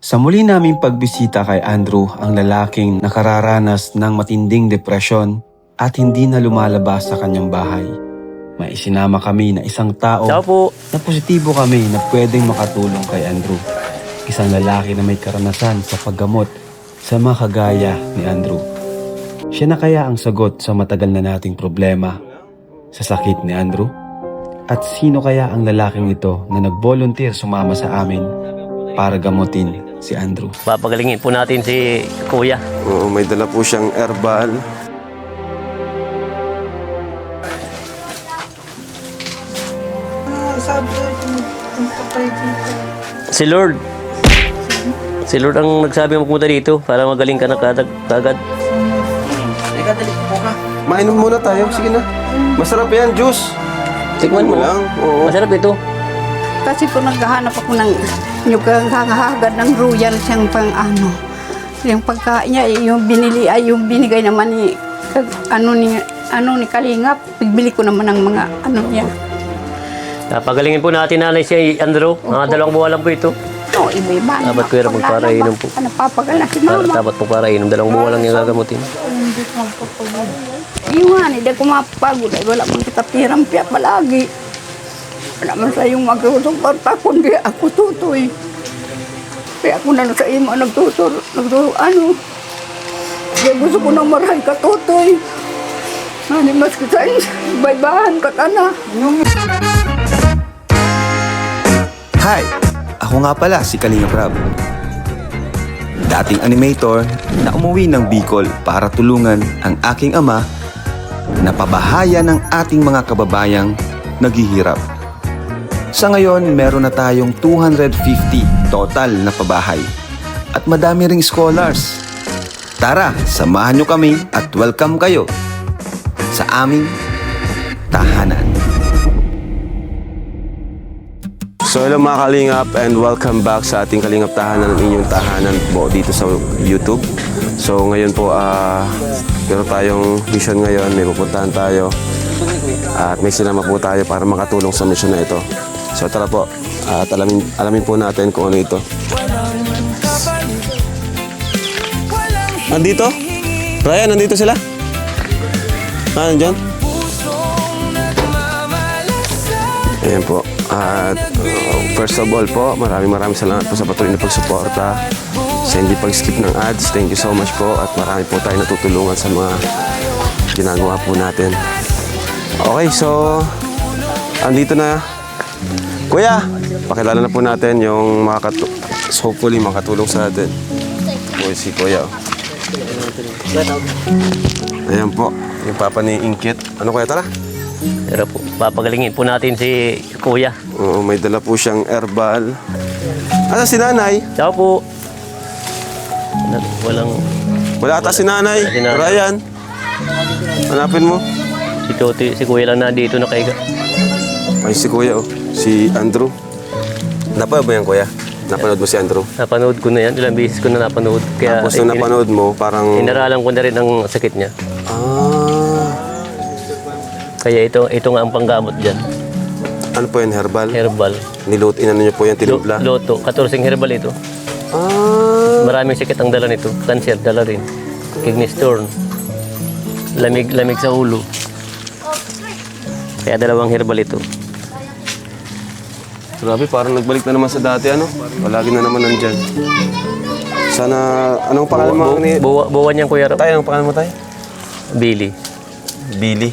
Sa muli naming pagbisita kay Andrew, ang lalaking nakararanas ng matinding depresyon at hindi na lumalabas sa kanyang bahay, may isinama kami na isang tao na positibo kami na pwedeng makatulong kay Andrew. Isang lalaki na may karanasan sa paggamot sa mga kagaya ni Andrew. Siya na kaya ang sagot sa matagal na nating problema sa sakit ni Andrew? At sino kaya ang lalaking ito na nag-volunteer sumama sa amin para gamutin si Andrew? Papagalingin po natin si Kuya. Oo, may dala po siyang herbal. Sabi ko, punta tayo dito. Si Lord. Si Lord ang nagsabi mo pumunta dito para magaling ka na kagad. Teka, dali po ka. Mainom muna tayo. Sige na. Masarap yan, juice. Tikman mo. lang. Oo. Masarap ito. Kasi po naghahanap ako ng yung kakahagad ng royal siyang pang ano. Yung pagkain niya, yung binili ay yung binigay naman ni ni Kalingap. Nagbili ko naman ng mga ano niya. Papagalingin po natin nanay si Andrew. Mga 2 buwan lang po ito. No, iba-iba. Dapat ko yung magparainom po. Napapagal na si mama. Dapat po para inom. 2 buwan lang yung gagamutin. Hindi ko magpapagod. Yung nga, hindi ko mapapagod. Ay, wala man kita pirampiya palagi. Wala man sa iyong magsusuporta, kundi ako tutoy. Kaya ako na lang sa iyo nagtuturo, ano. Kaya gusto ko nang marahay ka tutoy. Hindi mas kita, baybahan ka ka na. Hi! Ako nga pala si Kalinga Prab. Dating animator na umuwi ng Bicol para tulungan ang aking ama na pabahaya ng ating mga kababayang naghihirap. Sa ngayon, meron na tayong 250 total na pabahay at madami ring scholars. Tara, samahan nyo kami at welcome kayo sa aming tahanan. So hello mga Kalingap and welcome back sa ating Kalingap Tahanan, ng inyong tahanan po dito sa YouTube. So ngayon po, meron tayong mission ngayon, may pupuntahan tayo at may sinama po tayo para makatulong sa mission na ito. So tara po, at alamin po natin kung ano ito. Nandito? Ryan, nandito sila? Nandyan? Ayan po. At first of all po, maraming salamat po sa patuloy na pagsuporta, sa hindi pag-skip ng ads. Thank you so much po at marami po tayo natutulungan sa mga ginagawa po natin. Okay, so andito na. Kuya, pakilala na po natin yung hopefully makatulong sa atin. Po si Kuya. Ayan po, yung papa ni Inkit. Ano Kuya, tara? Pero po, papagalingin po natin si Kuya. Oo, may dala po siyang herbal. Asa si nanay? Ciao po. Wala ata si nanay. Si nanay. Ryan, hanapin mo. Si Kuya lang nandito nakahiga. Ay, si Kuya, oh. Si Andrew. Napanood mo yan, Kuya? Napanood mo si Andrew? Napanood ko na yan. Ilang beses ko na napanood. Kaya Tapos nung napanood mo, parang... inaralan ko na rin ang sakit niya. Ah, Kaya ito nga ang panggamot dyan. ano po yan, herbal? Herbal. Inano niyo po yan, tinumpla? Loto. 14 herbal ito. Ah, Maraming sakit ang dala nito. Cancer, dala rin. Kidney stone. Lamig sa ulo. Kaya 2 herbal ito. grabe, parang nagbalik na naman sa dati, ano? Palagi na naman nandyan. Sana, anong pangalan mo? Buwan niyang Kuya Rob. Tay, anong pangalan mo, Tay? Billy. Billy.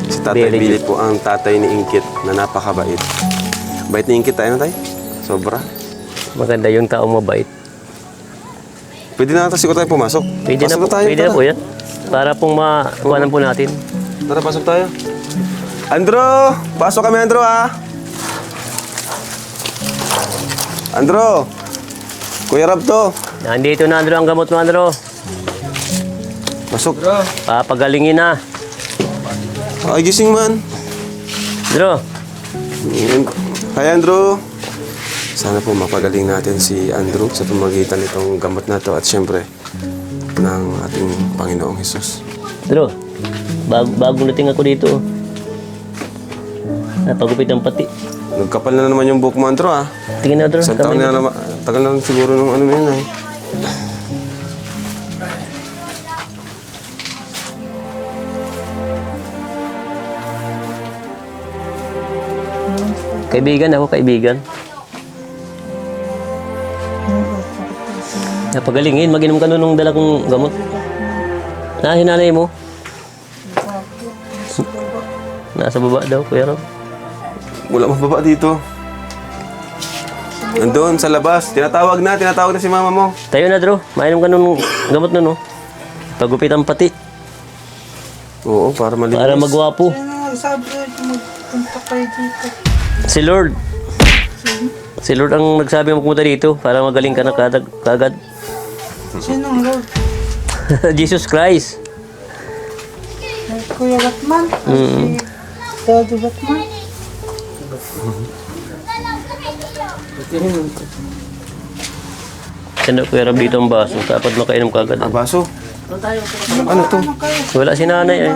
Si Tatay Billy. Billy po ang tatay ni Inkit na napakabait. Bait ni Inkit tayo na, Tay? Sobra. Maganda yung taong mabait. Pwede na natin siguro tayo pumasok. Pwede na Pasok po, tayo, pwede na tara. po yan. Para pong makuhanan po natin. Tara, pasok tayo. Andrew! Pasok kami, Andrew, ha? Andrew! Kuya Rab to. Nandito na, Andrew, ang gamot mo, Andrew. Pasok. Papagalingin na. Ay, gising man. Andrew, Hi, Andrew. Sana po mapagaling natin si Andrew sa pamagitan nitong gamot na to at syempre ng ating Panginoong Hesus. Andrew, bagong dating ako dito. Napagupit ang pati. Nagkapal na naman yung buhok mo, Andro, ah. Tingin na, Andro. Isang taon na naman. Tagal na siguro nung ano na yun, ay. Kaibigan ako, kaibigan. Napagalingin, mag-inom ka nun ng dala kong gamot. Hinanay mo? Nasa baba daw, Kuya Rob. Wala mababa dito. Nandun sa labas. Tinatawag na si mama mo. Tayo na, Dro. Mainom ka nung gamot nun, no? Pagupit ang pati. Oo, para malinis. Para magwapo. Sabi ko, magpunta kayo dito. Si Lord. Si Lord ang nagsabi mo pumunta dito para magaling ka na kagad. Sinong Lord? Jesus Christ. Ay, Kuya Batman? Mm. Si Daddy Batman? Sino Kuya Rob dito ang baso? Dapat makainom kagad. Ah, baso. Ano to? Wala si nanay eh.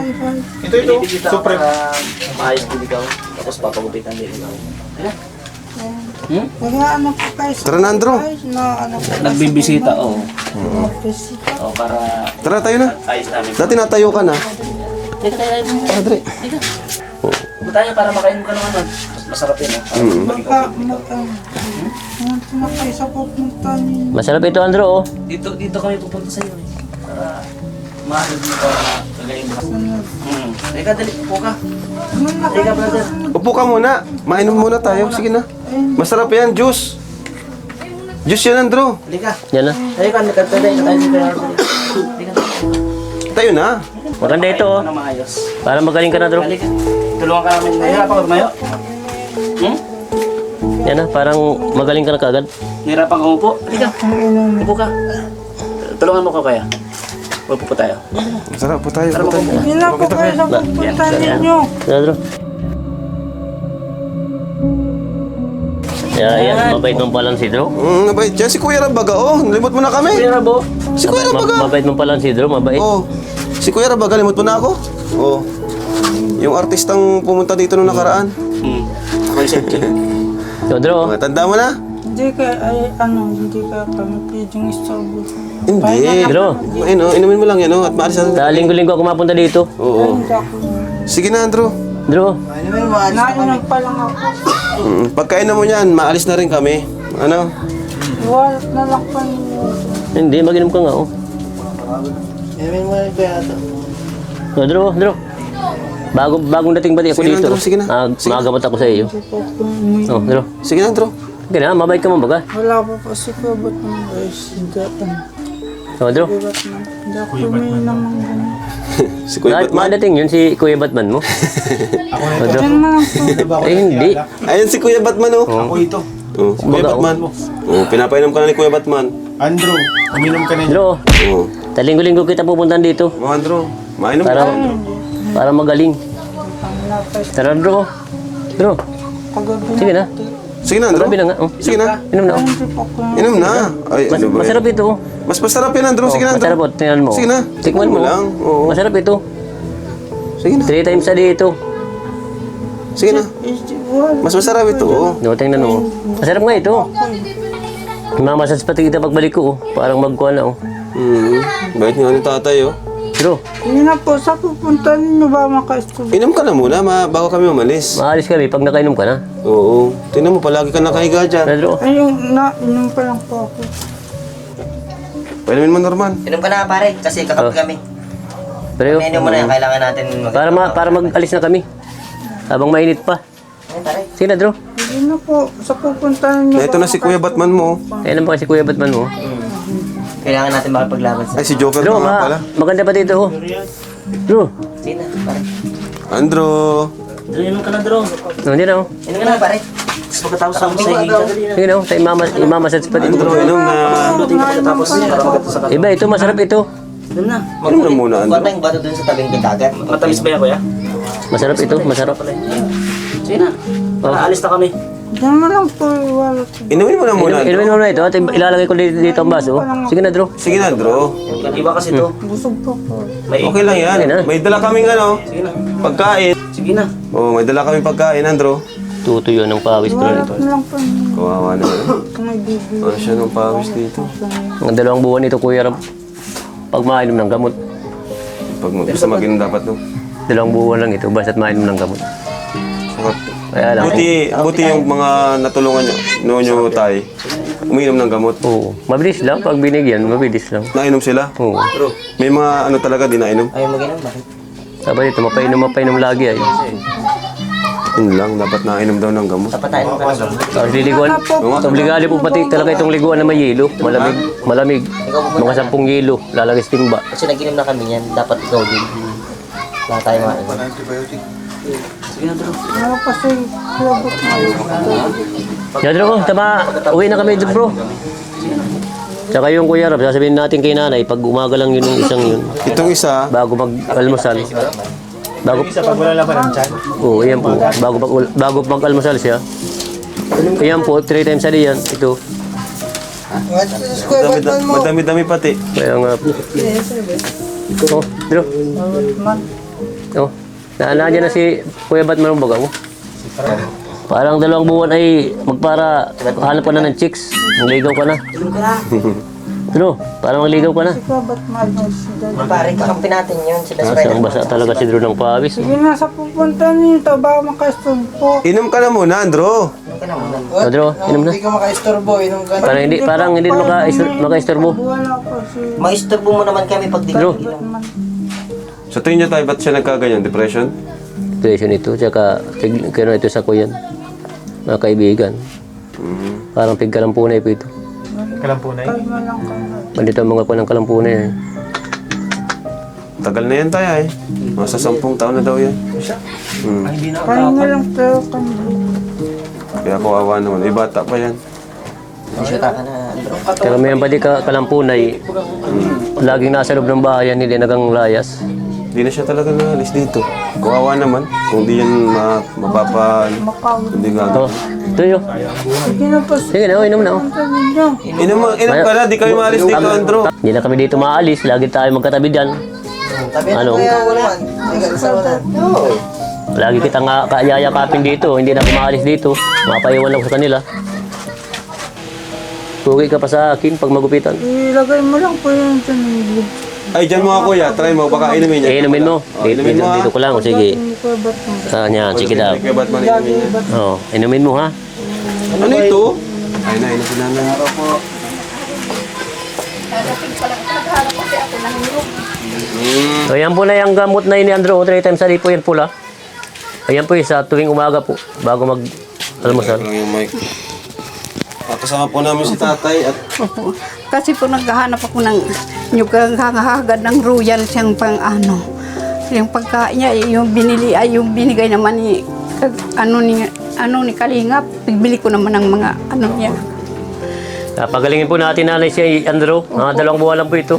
Kaya ano po kayo sa Tara na, Andro. na ano po? Nagbibisita, oo. Nagbisita. Oo, para Tara, tayo na. ayos namin. Dati natayo ka na. Dito tayo tayo. Tara, Dre. Punta tayo para makainom ka naman. Mas masarap yun, ha? Nandito na kayo sa pupunta niyo. Masarap ito, Andro, oh. Dito kami pupunta sa iyo, eh. Para maahid mo para kagaling mo. Teka, dali. Upo ka. Teka, brother. Upo ka muna. Mainom muna tayo. Sige na. Masarap yan, juice. Juice yan, Andro. Halika. Yan na. Tayo ka, nagkatulay ka tayo dito. Halika. Tayo na. Maganda ito, oh. Ano maayos? Para magaling ka na, Dro. Halika. Tulungan ka namin. Nahirapan ka tumayo? Yan na, parang magaling ka na kagad. Nahirapan ka umupo? Halika. Upo ka. Tulungan mo ka kaya. Upo po tayo. Masarap po tayo. Po tayo. Yun na po kayo sa pupunta ninyo. Yan, Dro. Yan, mabait mong palang si Dro. Mabait yan. Si Kuya Rabaga, oh. Limot mo na kami. Kuya Rabo. Si Kuya Rabaga. Mabait mong palang si Dro, mabait. Oh. Si Kuya Rabaga, limot mo na ako. Oh. Yung artistang pumunta dito nung nakaraan. Ako yung safety. So, Dro, Mga tanda mo na? Hindi kayo, hindi kayo kami pwedeng istorbo. Hindi. Dro, Ayun, oh. Inumin mo lang yan, oh. At maalis na. sa linggo-linggo ako mapunta dito. Oo. Hindi ako. Sige na, Andro. Dro, Nainom pa lang ako. Pagkain na mo yan, maalis na rin kami. Ano? Iwalat na lang pa ninyo. hindi, mag-inom ka nga, oh. So, Dro. Bagong dating ba di ako Sige na, dito? Dro, sige na. Magagamot ako sa iyo. Oh, Dro. Sige na, Andro. Okay na, mabait ka mo baga. Wala pa po si Kuya Batman. Ay, si Datan. So, Dro. Kuya Batman. Hindi ako umiinom ng ganun. Si Kuya Batman. Madating yun, si Kuya Batman mo. So, Dro. Yan na lang po. Eh, hindi. Ayun si Kuya Batman, oh. Ako ito. Oh, si Kuya Baga, Batman. Oh, pinapainom ka na ni Kuya Batman. Andrew, uminom ka na. Dro, Oh. talinggo-linggo kita pupuntahan dito. Oh, Andro. Mainom Para, ka. para magaling. Tara, Dro. Dro, Kagabi na. sige na. Sige na, Andro. Sabi na nga. Oh. Sige na. Inom na, oh. Hindi po ko. Inom na. Ay, ano ba Masarap yan? ito, oh. Mas masarap yan, Andro. Sige na, Andro. Masarap, oh. Tingnan mo. Sige na. Tikman mo. lang. Oo. Masarap ito. Sige na. 3 times a day ito. Sige na. Mas masarap ito, oh. No, tingnan mo. Masarap nga ito. Mamasas pati kita pagbalik ko, oh. Parang magkuha na, oh. Bait nga ni tatay, oh. Dro, Yun na po, sa pupunta ninyo ba maka-istorbo? Inom ka na muna, bago kami umalis. maalis kami pag nakainom ka na. Oo. Tingnan mo, palagi ka nakahiga dyan. Tara, Dro. Ay, inom pa lang po ako. Painumin mo, Norman. Inom ka na pare, kasi kakapi kami. Pero, Inom mo na yan, kailangan natin para mag-alis na kami. Habang mainit pa. Ayun, pare. Sige na, Dro. Yun na po, sa pupunta ninyo Ito na si Kuya Batman mo, oh. Kailan ba kasi Kuya Batman mo? Kailangan natin makipaglaban sa... Ay, si Joker Dro, pa nga pala. maganda pa dito, oh. Dro, Sige na, pare. Andro. Dro, inom ka na, Dro. no, hindi na, oh. Inom ka na, pare. Tapos pagkatapos ng sa higa. Sige na, oh. Tayo imamasage pa dito. Andro, inom na. Lutin ka pagkatapos para maganda sa Iba, ito, masarap ito. Inom na. Inom na muna, Andro. Kuha tayong bato dun sa tabing dagat. Matamis ba yan, kuya? Masarap ito, masarap. Sige na. Para alis na kami. Diyan mo lang po, iwalat. Inumin mo na muna, Inumin Andro. mo na ito at ilalagay ko dito ang baso. Sige na, Dro. Sige na, Andro. Iba kasi to. Busog po po. May Okay lang yan. Okay na. May dala kaming ano, Sige na. pagkain. Sige na. Oh, may dala kaming pagkain, Andro. tutuyo ng pawis ko Wala nito. ko lang po. Kawawa naman. Kung may bibili. Ano siya ng pawis dito? Ang 2 buwan ito, Kuya Rab, pag mainom ng gamot. Pag basta mag-inom dapat, no? 2 buwan lang ito, basta't mainom ng gamot. Sarap. Kaya lang, Buti yung mga natulungan nyo tay, uminom ng gamot. oo, mabilis lang. Pag binigyan, mabilis lang. Nainom sila. Oo. May mga ano talaga di nainom. Ayaw mag-inom, bakit? Sabi dito, mapainom lagi ay. Yun lang, dapat nainom daw ng gamot. Dapat tayo ng gamot. Tapos liliguan. Obligado po pati talaga itong liguan na may yelo. Malamig. Mga 10 yelo. Lalagay sa timba. Kasi nag-inom na kami yan, dapat ikaw din. Wala tayo mga Wala kasi labot na. Yan bro, tama. Uwi na kami bro. Tsaka yung Kuya Rab, sasabihin natin kay nanay, pag umaga lang yun yung isang yun. Itong isa, Bago mag-almusal. Bago, Pag wala laban ng tiyan. oo, yan po. Bago mag-almusal siya. Ayan po, 3 times a day yan. Ito. madami-dami pati. Kaya nga po. Oh, bro. Oh, nandiyan na si Kuya Batman ang baga mo. Parang 2 buwan ay magpara hanap ka na ng chicks. Mangligaw ka na. Bro, parang mangligaw ka na. Ikaw ba't mahal mo si Dad? Pare, kakampi natin yun, si Best Basang Friend. basa talaga si Drew ng pawis. Sige na, sa pupunta nito, baka makastog po. Inom ka na muna, Andro. Oh, Drew, inom na. Hindi ka makaistorbo, inom ka na. Parang hindi maka-istorbo. Wala ko si Maistorbo mo naman kami pag di Bro. ka inom. Sa tingin niyo tayo, ba't siya nagkaganyan? Depression? Situation ito, tsaka kano ito sa kuyan. Mga kaibigan. Parang pigkalampunay po ito. Kalampunay. kalma lang ka na. Bandito ang mga kunang kalampunay eh. Tagal na yan tayo eh. Mga 10 taon na daw yan. Pahinga lang tayo kami. Kaya kawawa naman. Eh, bata pa yan. Isyuta ka na, bro. Karamihan pa di kalampunay, laging nasa loob ng bahayan, hindi nagang layas. Hindi na siya talaga naalis dito. Kawawa naman. Kung di yan hindi Oh, gagawin. tuyo. Sige na po, Sige na, inom na. Oh. sabi niyo. Inom ka na, di kayo maalis dito, Andro. Hindi na kami dito maalis, lagi tayo magkatabi dyan. Ano? Lagi kita nga kayayakapin dito, hindi na ako maalis dito. Mapaiwan ako sa kanila. Tugi ka pa sa akin pag magupitan. Ilagay mo lang po yung tanilog. Ay, dyan mo kuya. Try mo. Baka inumin niya. Eh, inumin mo. Oh, inumin mo Dito ko lang, o sige. Hindi ko ba't mo. Yan, sige daw. Kuya Batman, inumin niya. Oh, inumin mo ha. Ano ito? Ay na, inumin na na. So, yan po na yung gamot na yun ni Andrew. 3 times a day po yan pula. Ayan po sa tuwing umaga po, bago mag-almusal. Lang yung mic. Kasama po namin si tatay at Opo. Kasi po naghahanap ako ng hagad ng royal siyang pang ano. Yung pagkain niya, yung binili ay yung binigay naman ni ni Kalingap. Bibili ko naman ng mga ano niya. Pagalingin po natin nanay si Andrew. Mga 2 buwan lang po ito.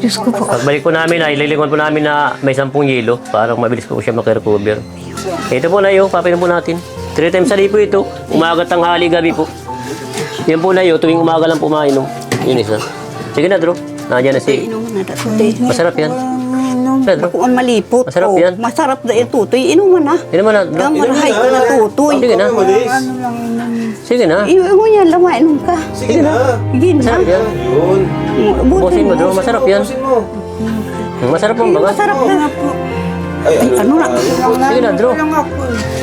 Diyos ko po. Pagbalik po namin ay lilingon po namin na may 10 yelo para mabilis po siya makarecover. Ito po na yun, papinom po natin. 3 times a day po ito. Umaga, tanghali, gabi po. Yan po na yun, tuwing umaga lang po mainom. Yun isa. Sige na, Drew. Nandiyan na si... Inuman na dati. Masarap yan. Pedro. Ako ang malipot. Masarap Oh, yan. Masarap na yung tutoy. Inuman na. Inuman na, Drew. Gamarahay ko na tutoy. Sige na. Sige na. Inuman yan, lamain ka. sige na. Sige na. Masarap yan. Yun. Busin mo, Drew. Masarap yan. Masarap ang baga. Masarap na nga po. Ay, Ano na? Sige na, Drew.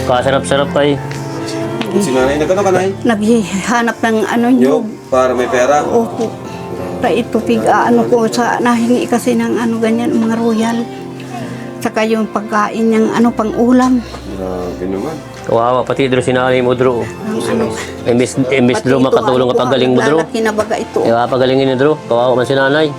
Kasarap-sarap kayo. Si nanay, nagkano ka nanay? Naghihanap ng ano Yo, nyo. para may pera. Opo. Para ito ano ko sa nahingi kasi ng ano ganyan mga royal. Saka yung pagkain ng ano pang ulam. Grabe naman. Kawawa, pati Drew, sinanay mo, Drew. Imbis Drew, Pati ito, makatulong ano ka ko, pagaling mo, Drew. lalaki na baga ito. Pagalingin ni Drew. Kawawa man si nanay.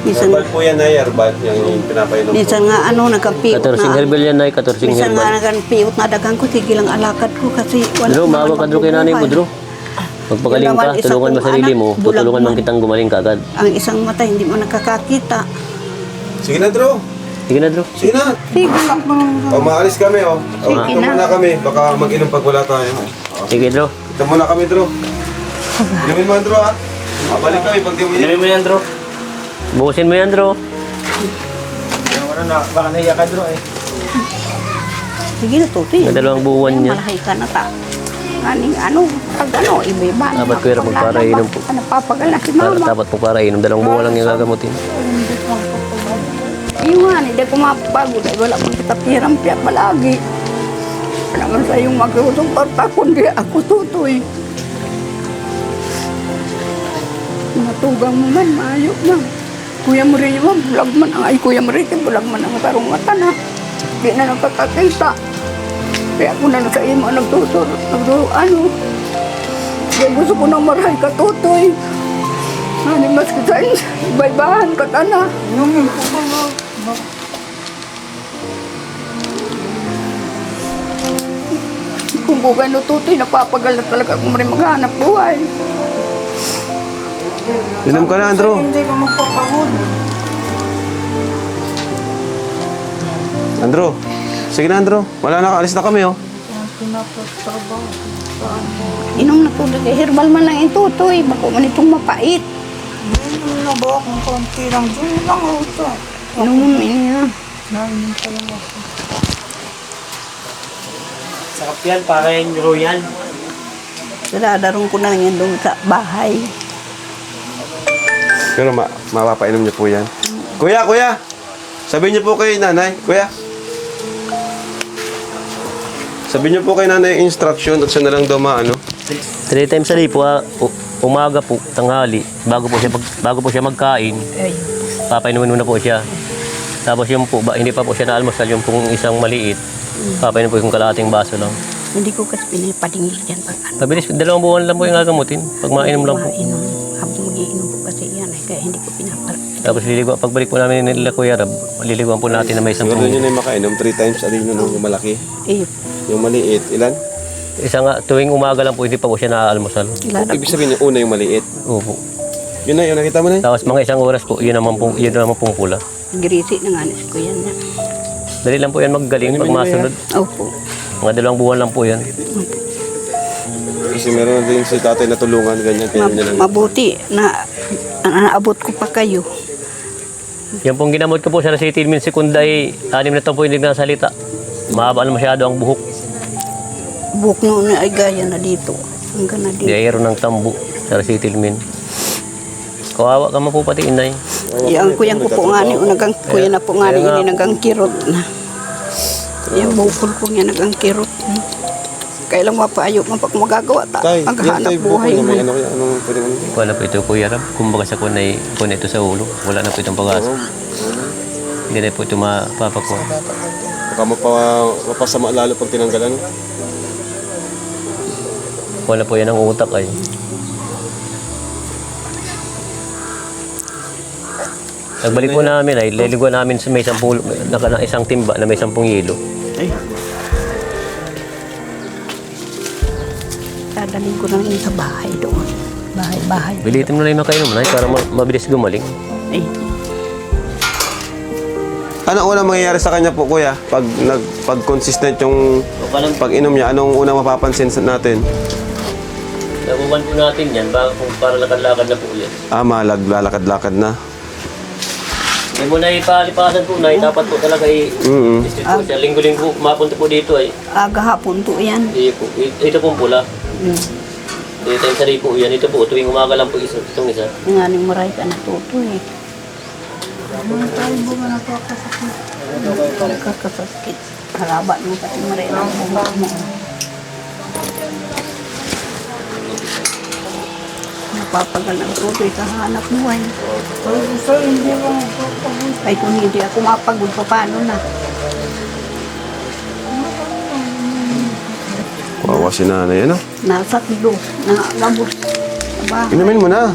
Minsan, Herbal po yan ay herbal. Yung pinapainom po. minsan nga ano nagkapiot 14 na. herbal yan, Nay. 14 Minsan nga herbal. nagkapiot na dagang ko. Sige lang alakad ko kasi wala Drew, naman maawa ka, Drew, kay nanay mo, mabubuhay. Drew. Magpagaling Yun ka, naman, isa tulungan mo kong sarili anak, mo, bulag tutulungan man man. kitang gumaling ka agad. Ang isang mata hindi mo nakakakita. Sige na, Drew. Sige na, Drew. Sige na. Sige. O, maalis kami, o. Sige Ito na. muna kami. Baka mag-inom pag wala tayo. Sige, Drew. Ito muna kami, Drew. Inumin mo, Drew, ha? Balik kami pag di mo yan. Bukusin mo yan, Drew. Baka naiyak ka bro eh. Sige na, tutoy. Sa 2 buwan niya. Malahay ka na ta. Aning pag iba-iba. Dapat ko yung magparainom po. Napapagal na si mama. Dapat po para inom. 2 buwan lang yung gagamutin. Yung hindi ko mapapagod. Ay, wala man kita pirampiyak palagi. Wala man sa iyong magsusuporta kundi ako tutoy. Natugang mo man, maayo na. Kuya Maria, bulag man ang, Kuya Maria, bulag man ang tarong mata na. Di na nakakakita. Kaya ako na sa iyo mga nagtuturo, Kaya gusto ko nang marahay ka, tutoy. Hani mas kita, baybahan ka na. Kung bugay no tutoy, napapagal na talaga kung rin maghanap buhay. Inom ka na, Andrew. Hindi ka magpapagod. Andrew. Sige na, Andrew. Wala na, alis na kami, oh. Pinapatrabaho. Inom na po, herbal man lang yung tutoy. Bako man itong mapait. Inom na ba akong konti lang? Diyan lang ako ito. Inom mo niya. Nainom pa lang ako. Sarap yan, para yung royal. Dadaroon ko na lang yan doon sa bahay. Pero mapapainom niyo po yan. Kuya, kuya! Sabihin niyo po kay nanay, kuya. Sabihin niyo po kay nanay yung instruction at siya na lang daw maano. 3 times a day po, umaga po, tanghali, bago po siya magkain, papainumin muna po siya. Tapos yung po, hindi pa po siya na-almusal, yung pong isang maliit, papainumin po yung kalahating baso lang. Hindi ko kasi pinapadingil dyan pag ano. Mabilis, 2 buwan lang po yung gagamutin, pag mainom lang po. Inom. Habang mag-iinom po kasi yan, kaya hindi ko pinapal. Tapos pagbalik po namin nila Kuya Rab, liliguan po natin na may isang Siguro yun yung makainom 3 times a day nun yung malaki. Eh, Yung maliit, ilan? isang tuwing umaga lang po, hindi pa po siya na-almusal. lara Ibig sabihin yung una yung maliit. Opo. Yun na, yun nakita mo na yun. Tapos mga isang oras po, yun naman pong pula. Girisi na nga ni ko yan na. Dali lang po yan maggaling pag masunod. Opo. Mga 2 buwan lang po yan. Kasi meron na din si tatay na tulungan, ganyan. Kaya niya lang. Mabuti na naabot ko pa kayo. Yung pong ginamot ko po sa Acetilmin Secunda ay 6 na taon po hindi nasalita. Mahaba na masyado ang buhok. Buhok noon ay gaya na dito. Hanggang na dito. Diayero ng tambo sa Acetilmin. Kawawa ka man po pati inay. Yang kuyang ko po nga ni, nagang kuya na po nga ni, ini nagang kirot na. Yung bukol ko nga nagang kirot na. Kailang mapaayo man pag magagawa ta, Tay, maghanap yan tay, buhay bukol na may man. ano kaya, anong pwede ano? Wala po ito Kuya Rab. Kumbaga sa kunay ito sa ulo. Wala na po itong pag-asa. Hindi na po ito mapapakuha. Baka mapasama lalo pag tinanggal ano. Wala po yan ang utak ay. Nagbalik po namin ay liliguan namin sa may 10 isang timba na may 10 yelo. Dadalhin ko lang yun sa bahay doon. Bahay. Bilitin mo na yung makainom na para mabilis gumaling. Eh, Ano unang mangyayari sa kanya po, kuya? Pag consistent yung pag-inom niya, anong unang mapapansin natin? Nakukuhan po natin yan para lakad-lakad na po yan. Malaglalakad-lakad na. Hindi mo na ipalipasan po na dapat po talaga i-distribute po siya. Linggo-linggo mapunta po dito ay. aga hapon to yan. Ito pong pula. Dito yung sari po yan. Ito po tuwing umaga lang po itong isa. Nga ning maray ka na tuto eh. Kakasakit. Haraba mo pati maray lang buhok mo. Napapagal ng tuto sa hanap buhay. Ay kung hindi ako mapagod pa paano na. Wawa si nanay, ano? Nasa tilo, nagabos. Aba, Inumin mo na.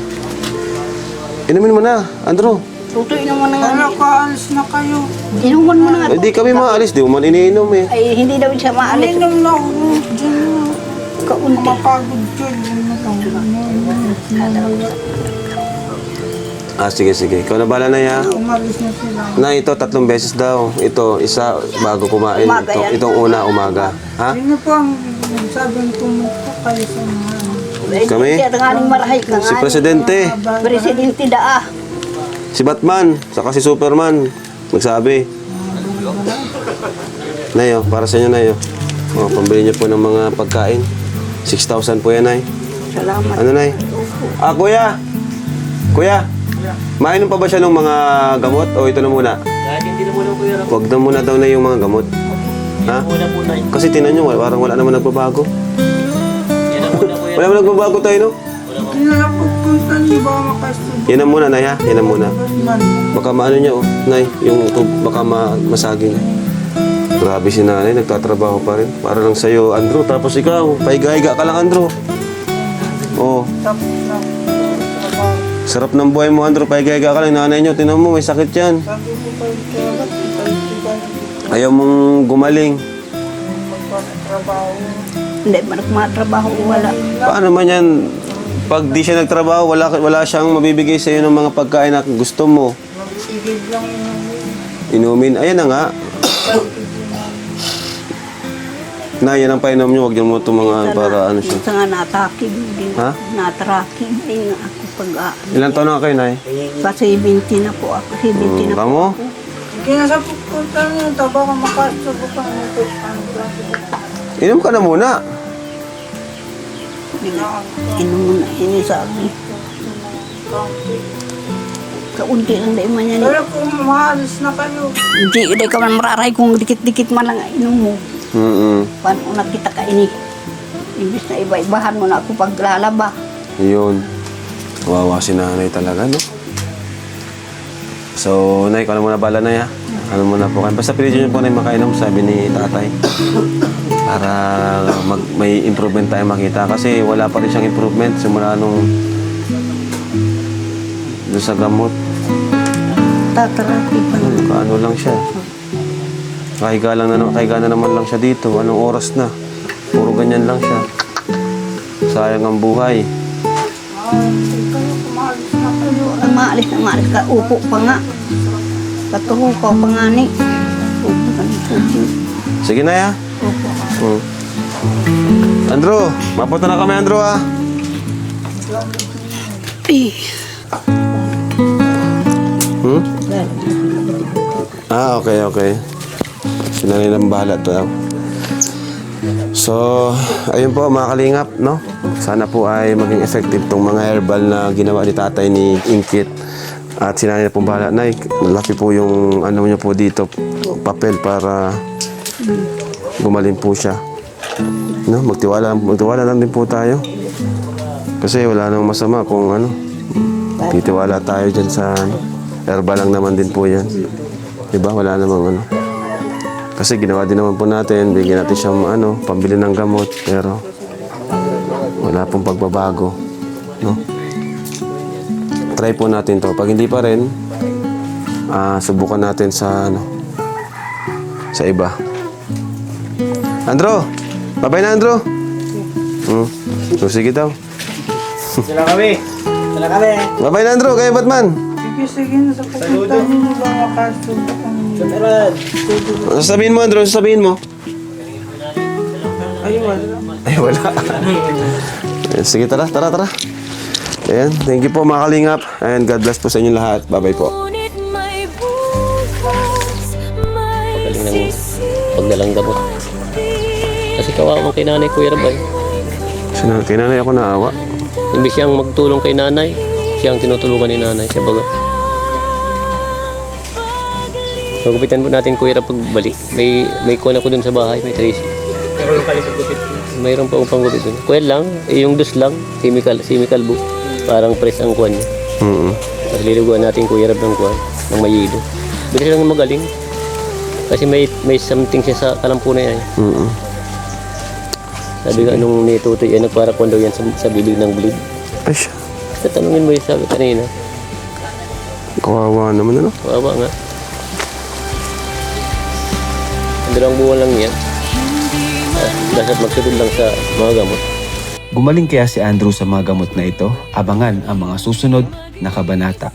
Inumin mo na, Andrew. tutoy naman na nga. Kaya kaalis na kayo. Inuman mo na nga. Di kami maalis, di mo man iniinom eh. Ay, hindi daw siya maalis. Inom na ako. Diyan na. Kaunti. Mapagod dyan. Sige. Ikaw na bala na ya. Umalis na sila. Na ito, 3 beses daw. Ito, isa bago kumain. Umaga yan. Itong una, umaga. Ha? Yun na po ang sabing pumunta kayo sa mga Kami? Siya nganing marahay ka Si nga. Presidente, Presidente daa. si Batman, saka si Superman. Magsabi. Nay, para sa inyo, Nay. Pambili niyo po ng mga pagkain. 6,000 po yan, Nay. Salamat. Ano, Nay? Kuya! Kuya! Mainom pa ba siya ng mga gamot o ito na muna? Kahit hindi na muna Kuya Rab. Huwag na muna daw na yung mga gamot. Ha? Muna po na yun. Kasi tinan nyo, parang wala naman nagbabago. Yan na muna Kuya Wala naman nagbabago tayo, no? Pagpunta niyo ba makasubo? Yan na muna, Nay, ha? Yan na muna. Man, Baka maano niya, Nay, yung baka masaging. Grabe si nanay, nagtatrabaho pa rin. Para lang sa'yo, Andrew. Tapos ikaw, pahiga-higa ka lang, Andrew. Oh, tapos na. Trabaho. sarap ng buhay mo, Andrew. Pahiga-higa ka lang. Nanay niyo, tinan mo, may sakit yan. Sabi ko kayo kaya ba't ikaw Ayaw mong gumaling. magpatrabaho? Hindi man ako matrabaho, wala. Paano man yan? Pag di siya nagtrabaho, wala siyang mabibigay sa'yo ng mga pagkain na gusto mo. Magsigid lang Inumin. Ayan na nga. Na, yan ang painom niyo. Huwag niyo mo itong mga para ano siya. Sa nga natakig din. Ha? Natraking din ako pag Ilan taon na kayo, Nay? Kasi 20 na po ako. 70 na po Kamo? ako. kaya sa pagpunta niyo, baka makasubo ka ng Inom ka na muna. Inom mo na, inisabi. Kaunti lang dahil man yan. Pero kung maalis na kayo, Hindi ka man mararay kung dikit-dikit man lang inom mo. Paano na kita kaini? Imbis na iba-ibahan mo na ako paglalaba. Yun. Wawa si nanay talaga, no? So, Nay, kung ano muna bala na ya? Ano muna po kayo? Basta pilitin niyo po na yung makainom, sabi ni tatay. Para may improvement tayo makita. Kasi wala pa rin siyang improvement simula nung doon sa gamot. Tatarapi pa naman. Kaano lang siya. Kahiga na naman lang siya dito. Anong oras na? Puro ganyan lang siya. Sayang ang buhay. kayo kumaalis na kayo. Ang maalis na maalis ka, upo pa nga. Katuho ka pa nga ni. Upo ka ni Puji. Sige na ya. Upo. Andrew, mapunta na kami, Andrew, ha? Okay. Sinanay ng bahala to. So, ayun po mga kalingap, no? Sana po ay maging effective tong mga herbal na ginawa ni tatay ni Inkit. At sinanay na pong bahala. Nay, malaki po yung ano niyo po dito, papel para gumaling po siya. No, magtiwala lang din po tayo. Kasi wala nang masama kung ano. Titiwala tayo dyan sa herbal lang naman din po yan. Diba? Wala namang ano. Kasi ginawa din naman po natin, bigyan natin siyang ano, pambili ng gamot, pero wala pong pagbabago. No? Try po natin to. Pag hindi pa rin, subukan natin sa ano, sa iba. Andrew! Babay na, Andrew! So, sige daw. Sila kami. Babay na, Andrew! Kayo, Batman! Sige na sa pagpunta niyo ba makasubo ka ng Sasabihin mo, Andrew, sasabihin mo. Ay, wala. Ay, wala. Sige, tara. Ayan, thank you po mga kalingap. And God bless po sa inyo lahat. Bye-bye po. Pagaling ng pagdalang gamot. Kasi kawawa kay nanay Kuya Rab ay. Kay nanay ako naawa. Imbis siyang magtulong kay nanay, siyang tinutulungan ni nanay siya baga. Magupitan po natin Kuya Rab pagbalik. May kuwan ako dun sa bahay, may tracy. Pero yung paligid-gupit. Mayroon pa akong panggupit dun. Kuwan lang, yung dos lang, chemical book. Parang press ang kuwan niya. Tapos liliguan natin Kuya Rab ng kuwan, ng mayido. Bilis lang magaling. Kasi may something siya sa kalampo na yan. Sabi nga nung nitutoy, nagpara kuwan daw yan sa bibig ng bleed. Ay siya. Tatanungin mo yung sabi kanina. Kawawa naman ano. Kawawa nga. Ang 2 buwan lang yan. Dapat magsunod lang sa mga gamot. Gumaling kaya si Andrew sa mga gamot na ito? Abangan ang mga susunod na kabanata.